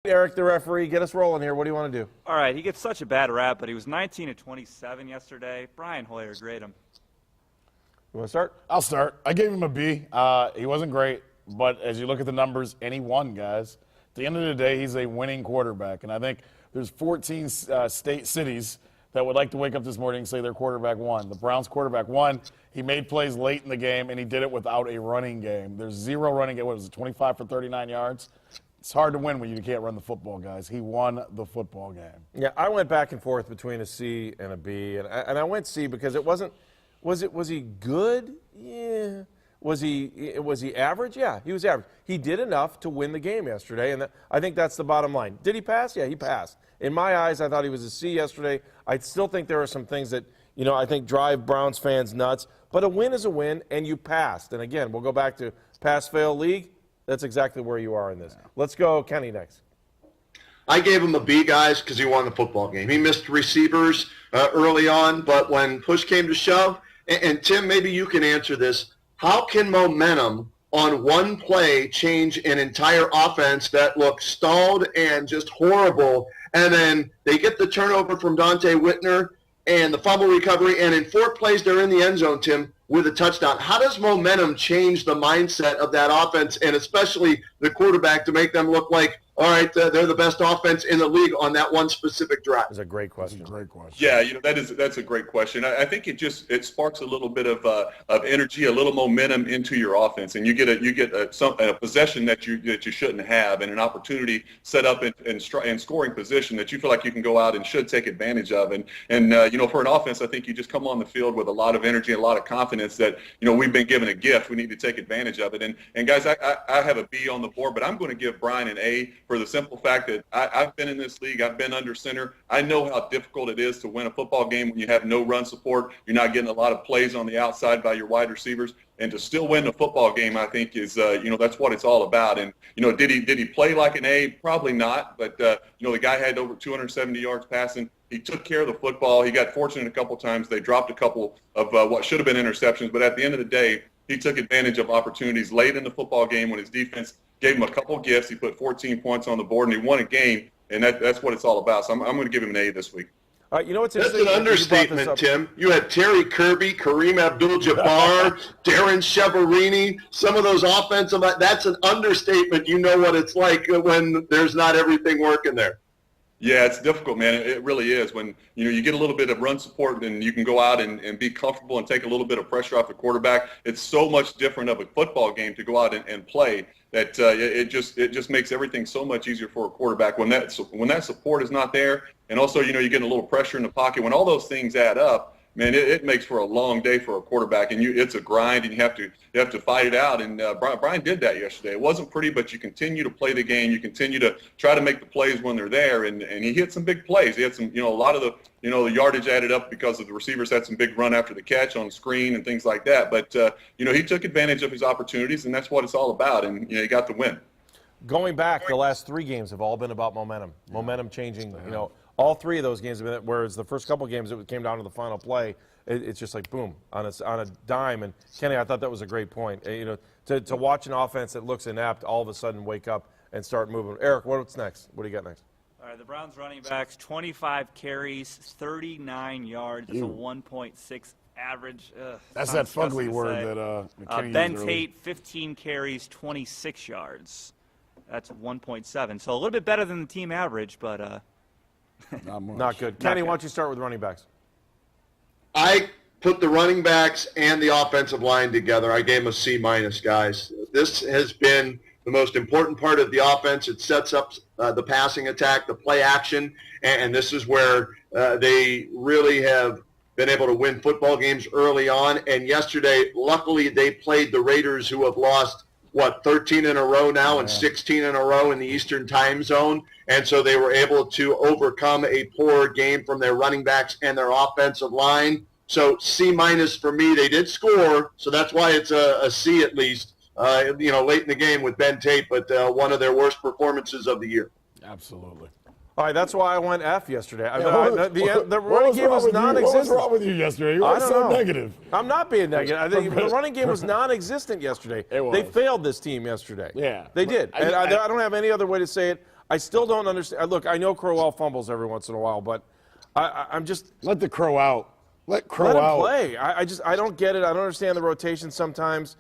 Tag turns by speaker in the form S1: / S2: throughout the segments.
S1: Eric, the referee, get us rolling here. What do you want to do?
S2: All right, he gets such a bad rap, but he was 19 of 27 yesterday. Brian Hoyer, grade him.
S1: You want to start?
S3: I'll start. I gave him a B. He wasn't great, but as you look at the numbers, and he won, guys. At the end of the day, he's a winning quarterback, and I think there's 14 cities that would like to wake up this morning and say their quarterback won. The Browns' quarterback won. He made plays late in the game, and he did it without a running game. There's zero running game. What was it, 25 for 39 yards? It's hard to win when you can't run the football, guys. He won the football game.
S1: Yeah, I went back and forth between a C and a B, and I went C because it wasn't. Was he good? Yeah. Was he average? Yeah, he was average. He did enough to win the game yesterday, and I think that's the bottom line. Did he pass? Yeah, he passed. In my eyes, I thought he was a C yesterday. I still think there are some things that I think drive Browns fans nuts. But a win is a win, and you passed. And again, we'll go back to pass-fail league. That's exactly where you are in this. Let's go, Kenny, next.
S4: I gave him a B, guys, because he won the football game. He missed receivers early on, but when push came to shove, and Tim, maybe you can answer this, how can momentum on one play change an entire offense that looked stalled and just horrible, and then they get the turnover from Dante Whitner and the fumble recovery, and in 4 plays they're in the end zone, Tim, with a touchdown. How does momentum change the mindset of that offense, and especially the quarterback, to make them look like, all right, they're the best offense in the league on that one specific drive?
S1: That's a great question.
S3: That's a great question.
S5: Yeah, that's a great question. I think it sparks a little bit of energy, a little momentum into your offense, and you get a possession that you shouldn't have, and an opportunity set up in scoring position that you feel like you can go out and should take advantage of. And for an offense, I think you just come on the field with a lot of energy and a lot of confidence that we've been given a gift. We need to take advantage of it. And guys, I have a B on the board, but I'm going to give Brian an A for the simple fact that I've been in this league. I've been under center. I know how difficult it is to win a football game when you have no run support. You're not getting a lot of plays on the outside by your wide receivers. And to still win a football game, I think is, that's what it's all about. And, did he play like an A? Probably not. But, the guy had over 270 yards passing. He took care of the football. He got fortunate a couple times. They dropped a couple of what should have been interceptions. But at the end of the day, he took advantage of opportunities late in the football game when his defense gave him a couple of gifts. He put 14 points on the board, and he won a game. And that's what it's all about. So I'm going to give him an A this week.
S1: What's
S4: That's an understatement, Tim. You had Terry Kirby, Kareem Abdul-Jabbar, Darren Chiaverini, some of those offensive. That's an understatement. You know what it's like when there's not everything working there.
S5: Yeah, it's difficult, man. It really is. When you get a little bit of run support and you can go out and be comfortable and take a little bit of pressure off the quarterback. It's so much different of a football game to go out and play that it just makes everything so much easier for a quarterback when that support is not there. And also, you're getting a little pressure in the pocket. When all those things add up, man, it makes for a long day for a quarterback, and it's a grind, and you have to fight it out. And Brian did that yesterday. It wasn't pretty, but you continue to play the game. You continue to try to make the plays when they're there, and he hit some big plays. He had some, a lot of the yardage added up because of the receivers had some big run after the catch on the screen and things like that. But he took advantage of his opportunities, and that's what it's all about. And he got the win.
S1: Going back, the last 3 games have all been about momentum. Momentum changing, all 3 of those games have been, whereas the first couple of games it came down to the final play, it's just like boom on a dime. And Kenny, I thought that was a great point. To watch an offense that looks inept all of a sudden wake up and start moving. Eric, what's next? What do you got next?
S2: All right, the Browns running backs, 25 carries, 39 yards. That's a 1.6 average.
S3: That's that fugly word that Kenny
S2: Ben
S3: used
S2: Tate, 15 carries, 26 yards. That's 1.7. So a little bit better than the team average, but
S1: not good. Kenny, why don't you start with running backs?
S4: I put the running backs and the offensive line together. I gave them a C-, guys. This has been the most important part of the offense. It sets up the passing attack, the play action, and this is where they really have been able to win football games early on. And yesterday, luckily, they played the Raiders, who have lost 13 in a row now and 16 in a row in the Eastern time zone. And so they were able to overcome a poor game from their running backs and their offensive line. So C- for me. They did score, so that's why it's a C at least, late in the game with Ben Tate, but one of their worst performances of the year.
S3: Absolutely.
S1: All right, that's why I went F yesterday. The running game was non-existent.
S3: What was wrong with you yesterday? You were so negative.
S1: I'm not being negative. I think the running game was non-existent yesterday. They failed this team yesterday.
S3: Yeah.
S1: They did. And I don't have any other way to say it. I still don't understand. Look, I know Crowell fumbles every once in a while, but I'm just
S3: Let the Crow out. Let Crow
S1: let him
S3: out.
S1: play. I don't get it. I don't understand the rotation sometimes.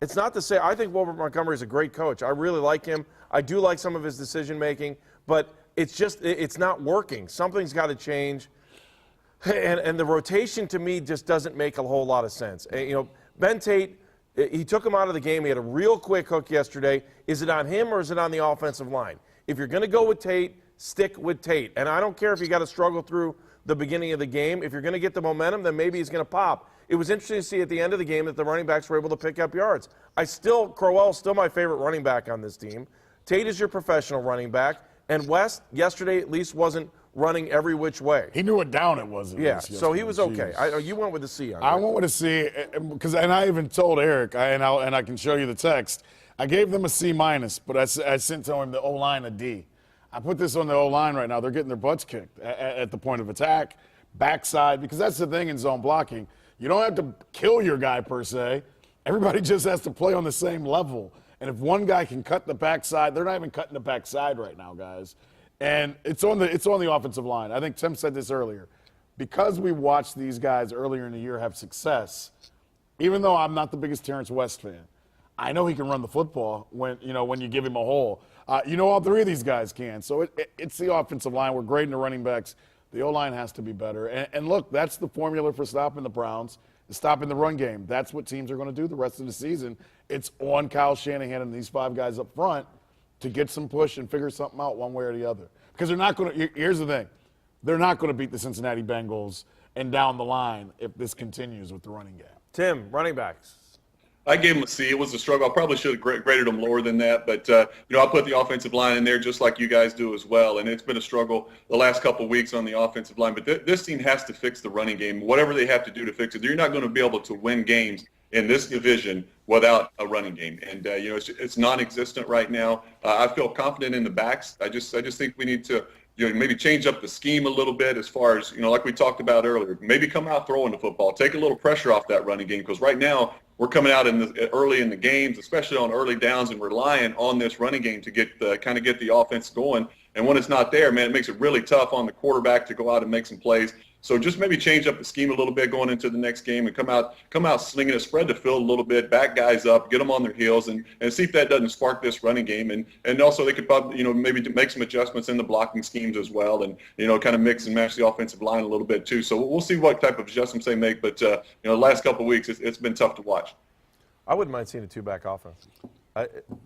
S1: It's not to say I think Wilbert Montgomery is a great coach. I really like him. I do like some of his decision making, but it's not working. Something's got to change. And the rotation to me just doesn't make a whole lot of sense. Ben Tate, he took him out of the game. He had a real quick hook yesterday. Is it on him or is it on the offensive line? If you're going to go with Tate, stick with Tate. And I don't care if you got to struggle through the beginning of the game. If you're going to get the momentum, then maybe he's going to pop. It was interesting to see at the end of the game that the running backs were able to pick up yards. Crowell's still my favorite running back on this team. Tate is your professional running back. And West, yesterday at least, wasn't running every which way.
S3: He knew what down it was.
S1: Yeah, so he was okay. You went with the C on that.
S3: I went with a C, and I even told Eric, and I can show you the text. I gave them a C minus, but I sent to him the O-line a D. I put this on the O-line right now. They're getting their butts kicked at the point of attack, backside, because that's the thing in zone blocking. You don't have to kill your guy per se. Everybody just has to play on the same level. And if one guy can cut the backside, they're not even cutting the backside right now, guys. And it's on the offensive line. I think Tim said this earlier. Because we watched these guys earlier in the year have success, even though I'm not the biggest Terrence West fan, I know he can run the football when you give him a hole. All three of these guys can. So it's the offensive line. We're grading the running backs. The O-line has to be better. And look, that's the formula for stopping the Browns, stopping the run game. That's what teams are going to do the rest of the season. It's on Kyle Shanahan and these five guys up front to get some push and figure something out one way or the other. Because they're not going to – here's the thing. They're not going to beat the Cincinnati Bengals and down the line if this continues with the running game.
S1: Tim, running backs.
S5: I gave him a C. It was a struggle. I probably should have graded him lower than that, but I put the offensive line in there just like you guys do as well. And it's been a struggle the last couple of weeks on the offensive line. But this team has to fix the running game, whatever they have to do to fix it. You're not going to be able to win games in this division without a running game, and it's non-existent right now. I feel confident in the backs. I just think we need to maybe change up the scheme a little bit as far as like we talked about earlier. Maybe come out throwing the football, take a little pressure off that running game, because right now we're coming out early in the games, especially on early downs, and relying on this running game to get the offense going. And when it's not there, man, it makes it really tough on the quarterback to go out and make some plays. So just maybe change up the scheme a little bit going into the next game and come out slinging a spread the field a little bit, back guys up, get them on their heels, and see if that doesn't spark this running game. And also they could probably maybe make some adjustments in the blocking schemes as well, and kind of mix and match the offensive line a little bit too. So we'll see what type of adjustments they make. But the last couple of weeks it's been tough to watch.
S1: I wouldn't mind seeing a two-back offense.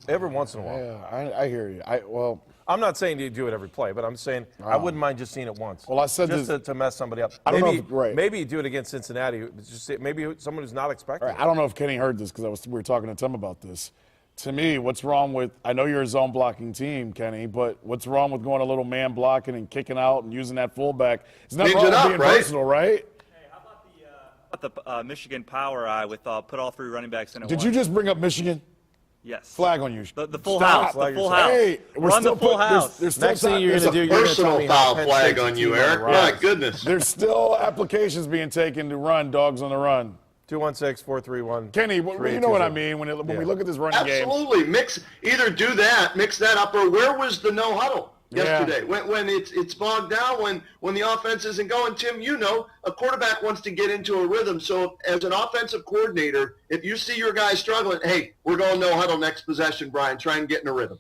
S1: Every once in a while.
S3: Yeah, I hear you.
S1: I'm not saying you do it every play, but I'm saying I wouldn't mind just seeing it once.
S3: Well, I said
S1: just to mess somebody up.
S3: I don't know if, right.
S1: Maybe you do it against Cincinnati. Maybe someone who's not expecting.
S3: Right. I don't know if Kenny heard this because we were talking to Tim about this. To me, what's wrong with – I know you're a zone blocking team, Kenny, but what's wrong with going a little man blocking and kicking out and using that fullback? It's not wrong with being versatile, right?
S2: Hey, how about the Michigan power eye with put all three running backs in at
S3: Did
S2: once?
S3: you just bring up Michigan?
S2: Yes.
S3: Flag on you.
S2: The full
S3: Stop.
S2: house. The full house.
S3: Hey,
S2: Run the full house.
S3: There's still
S1: Next thing you're going to do, you're going to tell
S4: Personal
S1: me how
S4: foul
S1: Penn
S4: flag
S1: State's
S4: on
S1: the
S4: you,
S1: team
S4: Eric.
S1: on the
S4: My
S1: rise.
S4: goodness.
S3: There's still applications being taken to run dogs on the run.
S1: 216-431.
S3: Kenny, you know what I mean when we look at this running game.
S4: Absolutely. Mix that up, or where was the no huddle yesterday?
S3: Yeah.
S4: When it's bogged down, when the offense isn't going. Tim, a quarterback wants to get into a rhythm. So as an offensive coordinator, if you see your guy struggling, hey, we're going no huddle next possession, Brian. Try and get in a rhythm.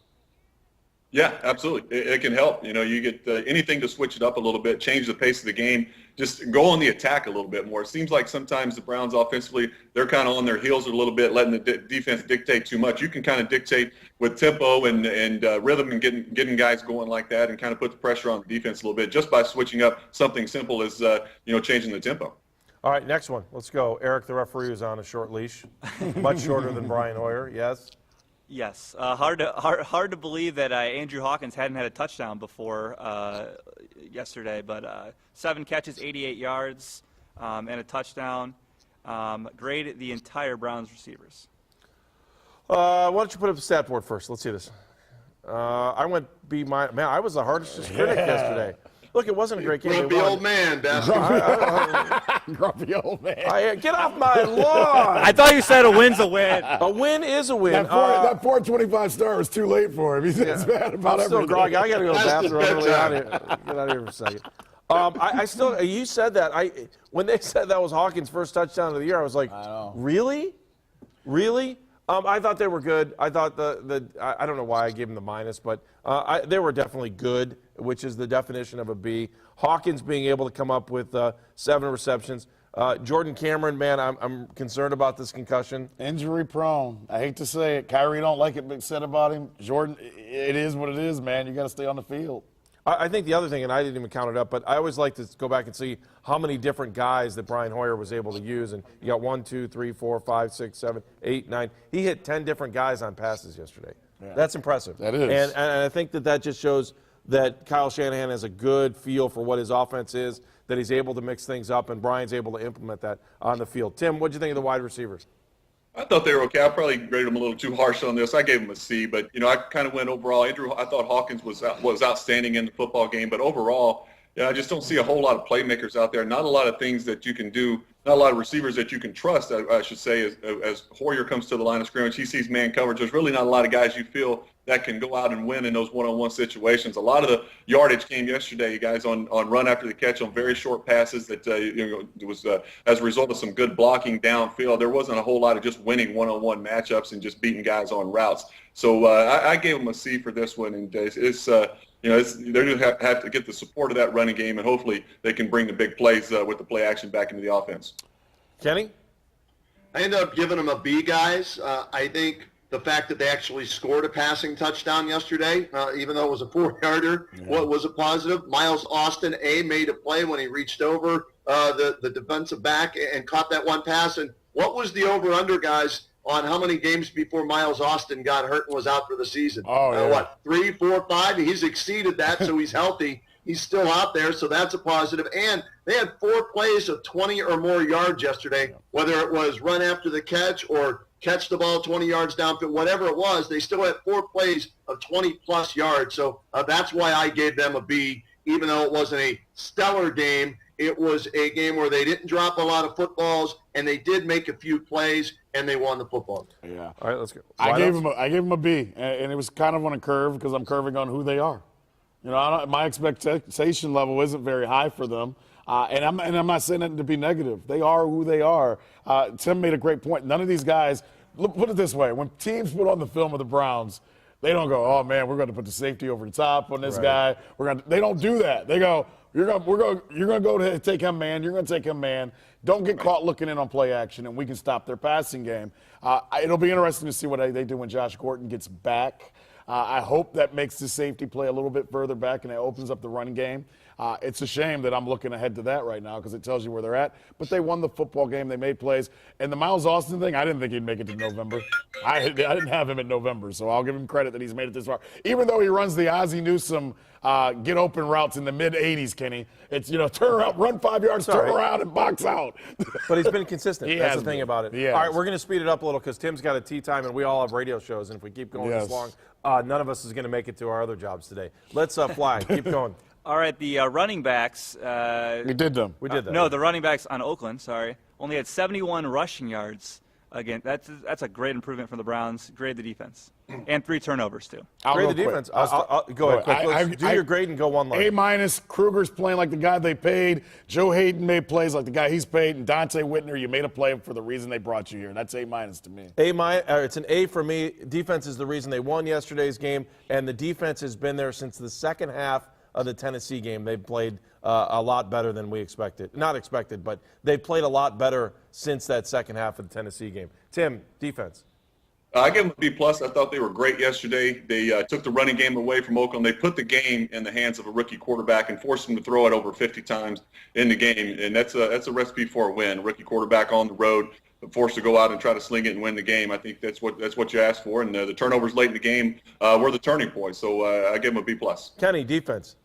S5: Yeah, absolutely. It can help. You get anything to switch it up a little bit, change the pace of the game, just go on the attack a little bit more. It seems like sometimes the Browns offensively, they're kind of on their heels a little bit, letting the defense dictate too much. You can kind of dictate with tempo and rhythm and getting guys going like that, and kind of put the pressure on the defense a little bit just by switching up something simple as changing the tempo.
S1: All right, next one. Let's go. Eric, the referee, is on a short leash. Much shorter than Brian Hoyer. Yes?
S2: Yes. Hard to believe that Andrew Hawkins hadn't had a touchdown before yesterday, but 7 catches, 88 yards, and a touchdown. Grade the entire Browns receivers.
S1: Why don't you put up the stat board first? Let's see this. I went B-. Man, I was the hardest critic yesterday. Look, it wasn't a great game.
S4: Grumpy old man, basketball.
S3: Grumpy old man.
S1: Get off my lawn.
S2: I thought you said a win's a win.
S1: A win is a win.
S3: That 425 star was too late for him. He's mad about
S1: I'm still
S3: everything.
S1: groggy. I got to go to the
S4: That's the
S1: bathroom. I'm really out
S4: bedtime.
S1: of here. Get out of here for a second. I still, you said that. When they said that was Hawkins' first touchdown of the year, I was like, really? Really? I thought they were good. I thought I don't know why I gave them the minus, but they were definitely good, which is the definition of a B. Hawkins being able to come up with 7 receptions. Jordan Cameron, man, I'm concerned about this concussion.
S3: Injury prone. I hate to say it. Kyrie don't like it being said about him. Jordan, it is what it is, man. You got to stay on the field.
S1: I think the other thing, and I didn't even count it up, but I always like to go back and see how many different guys that Brian Hoyer was able to use. And you got 1, 2, 3, 4, 5, 6, 7, 8, 9. He hit 10 different guys on passes yesterday. Yeah. That's impressive.
S3: That is.
S1: And I think that just shows that Kyle Shanahan has a good feel for what his offense is, that he's able to mix things up, and Brian's able to implement that on the field. Tim, what do you think of the wide receivers?
S5: I thought they were okay. I probably graded them a little too harsh on this. I gave them a C, but I kind of went overall. I thought Hawkins was outstanding in the football game, but overall, I just don't see a whole lot of playmakers out there. Not a lot of things that you can do. Not a lot of receivers that you can trust. I should say, as Hoyer comes to the line of scrimmage, he sees man coverage. There's really not a lot of guys you feel that can go out and win in those one-on-one situations. A lot of the yardage came yesterday, guys, on run after the catch on very short passes that it was as a result of some good blocking downfield. There wasn't a whole lot of just winning one-on-one matchups and just beating guys on routes. So I gave them a C for this one, and they're going to have to get the support of that running game, and hopefully they can bring the big plays with the play action back into the offense.
S1: Kenny?
S4: I ended up giving them a B, guys. I think the fact that they actually scored a passing touchdown yesterday, even though it was a 4-yarder, was a positive. Miles Austin, made a play when he reached over the defensive back and caught that one pass. And what was the over-under, guys, on how many games before Miles Austin got hurt and was out for the season? What, 3, 4, 5? He's exceeded that, so he's healthy. He's still out there, so that's a positive. And they had 4 plays of 20 or more yards yesterday, whether it was run after the catch or catch the ball 20 yards downfield, whatever it was. They still had 4 plays of 20-plus yards. So that's why I gave them a B, even though it wasn't a stellar game. It was a game where they didn't drop a lot of footballs, and they did make a few plays, and they won the football.
S3: Yeah.
S1: All right, let's go.
S3: I gave him a B, and it was kind of on a curve because I'm curving on who they are. My expectation level isn't very high for them, and I'm not saying that to be negative. They are who they are. Tim made a great point. None of these guys. Put it this way: when teams put on the film of the Browns, they don't go, "Oh man, we're going to put the safety over the top on this guy." They don't do that. They go, You're going to go to take him man. You're going to take him man. Don't get caught looking in on play action, and we can stop their passing game. It'll be interesting to see what they do when Josh Gordon gets back. I hope that makes the safety play a little bit further back and it opens up the running game. It's a shame that I'm looking ahead to that right now because it tells you where they're at. But they won the football game. They made plays. And the Miles Austin thing, I didn't think he'd make it to November. I didn't have him in November, so I'll give him credit that he's made it this far. Even though he runs the Ozzie Newsome get open routes in the mid-'80s, Kenny. It's, turn around, run 5 yards, turn around, and box out.
S1: But he's been consistent. That's the thing about it.
S3: He has.
S1: All right, we're going to speed it up a little because Tim's got a tea time and we all have radio shows. And if we keep going this long, none of us is going to make it to our other jobs today. Let's fly. Keep going.
S2: All right, the running backs.
S3: We did them.
S1: We did that.
S2: No, the running backs on Oakland, only had 71 rushing yards. Again, that's a great improvement from the Browns. Grade the defense. And 3 turnovers, too.
S1: Grade the defense. Go ahead. Quick. Do your grade and go one line.
S3: A-. Kruger's playing like the guy they paid. Joe Hayden made plays like the guy he's paid. And Dante Whitner, you made a play for the reason they brought you here. That's A- to me.
S1: It's an A for me. Defense is the reason they won yesterday's game. And the defense has been there since the second half of the Tennessee game. They've played a lot better than we expected. Not expected, but they played a lot better since that second half of the Tennessee game. Tim, defense.
S5: I give them a B+. I thought they were great yesterday. They took the running game away from Oakland. They put the game in the hands of a rookie quarterback and forced him to throw it over 50 times in the game. And that's a recipe for a win. A rookie quarterback on the road, forced to go out and try to sling it and win the game. I think that's what you asked for. And the turnovers late in the game were the turning point. So I give them a B+.
S1: Kenny, defense.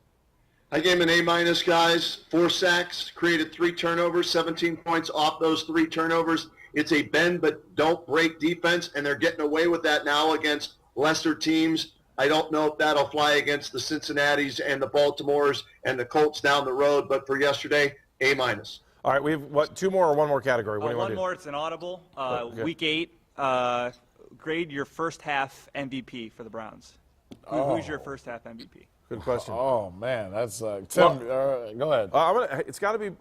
S4: I gave him an A-, guys. 4 sacks, created 3 turnovers, 17 points off those 3 turnovers. It's a bend but don't break defense, and they're getting away with that now against lesser teams. I don't know if that'll fly against the Cincinnatis and the Baltimores and the Colts down the road, but for yesterday, A-.
S1: All right, we have what, 2 more or 1 more category? What do you want
S2: One
S1: to do?
S2: more, it's an audible.
S1: Okay.
S2: Week 8, grade your first half MVP for the Browns. Who's your first half MVP?
S1: Good question.
S3: Oh man, that's Tim. Go ahead.
S1: It's got to be.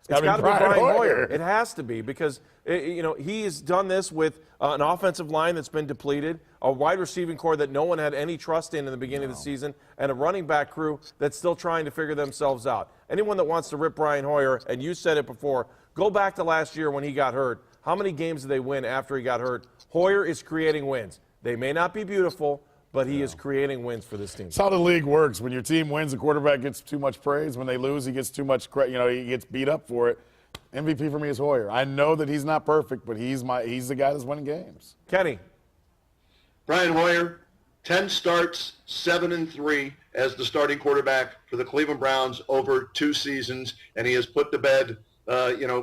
S3: gotta be
S1: Brian
S3: Brian
S1: Hoyer.
S3: Hoyer.
S1: It has to be because he has done this with an offensive line that's been depleted, a wide receiving core that no one had any trust in the beginning of the season, and a running back crew that's still trying to figure themselves out. Anyone that wants to rip Brian Hoyer, and you said it before, go back to last year when he got hurt. How many games did they win after he got hurt? Hoyer is creating wins. They may not be beautiful, but he is creating wins for this team.
S3: That's how the league works. When your team wins, the quarterback gets too much praise. When they lose, he gets too much credit. He gets beat up for it. MVP for me is Hoyer. I know that he's not perfect, but he's the guy that's winning games.
S1: Kenny.
S4: Brian Hoyer, 10 starts, 7-3 as the starting quarterback for the Cleveland Browns over 2 seasons, and he has put to bed,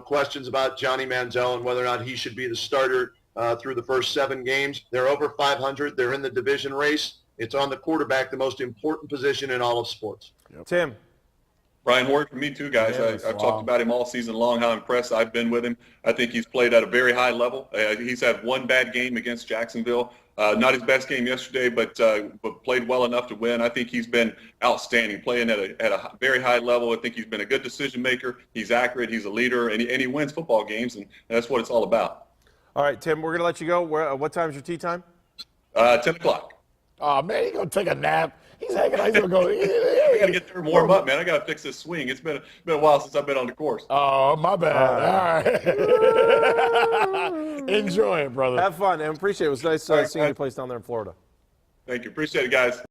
S4: questions about Johnny Manziel and whether or not he should be the starter through the first 7 games. They're over 500. They're in the division race. It's on the quarterback, the most important position in all of sports.
S1: Yep. Tim.
S5: Brian Hoyer for me too, guys. I've talked about him all season long, how impressed I've been with him. I think he's played at a very high level. He's had 1 bad game against Jacksonville. Not his best game yesterday, but played well enough to win. I think he's been outstanding, playing at a very high level. I think he's been a good decision maker. He's accurate. He's a leader, and he wins football games, and that's what it's all about.
S1: All right, Tim, we're going to let you go. What time is your tea time?
S5: 10 o'clock.
S3: Oh, man, he's going to take a nap. He's hanging out. He's going to go.
S5: I got to get there and warm up, man. I got to fix this swing. It's been a while since I've been on the course.
S3: Oh, my bad. All right. Enjoy it, brother.
S1: Have fun and appreciate it. It was nice seeing you place down there in Florida.
S5: Thank you. Appreciate it, guys.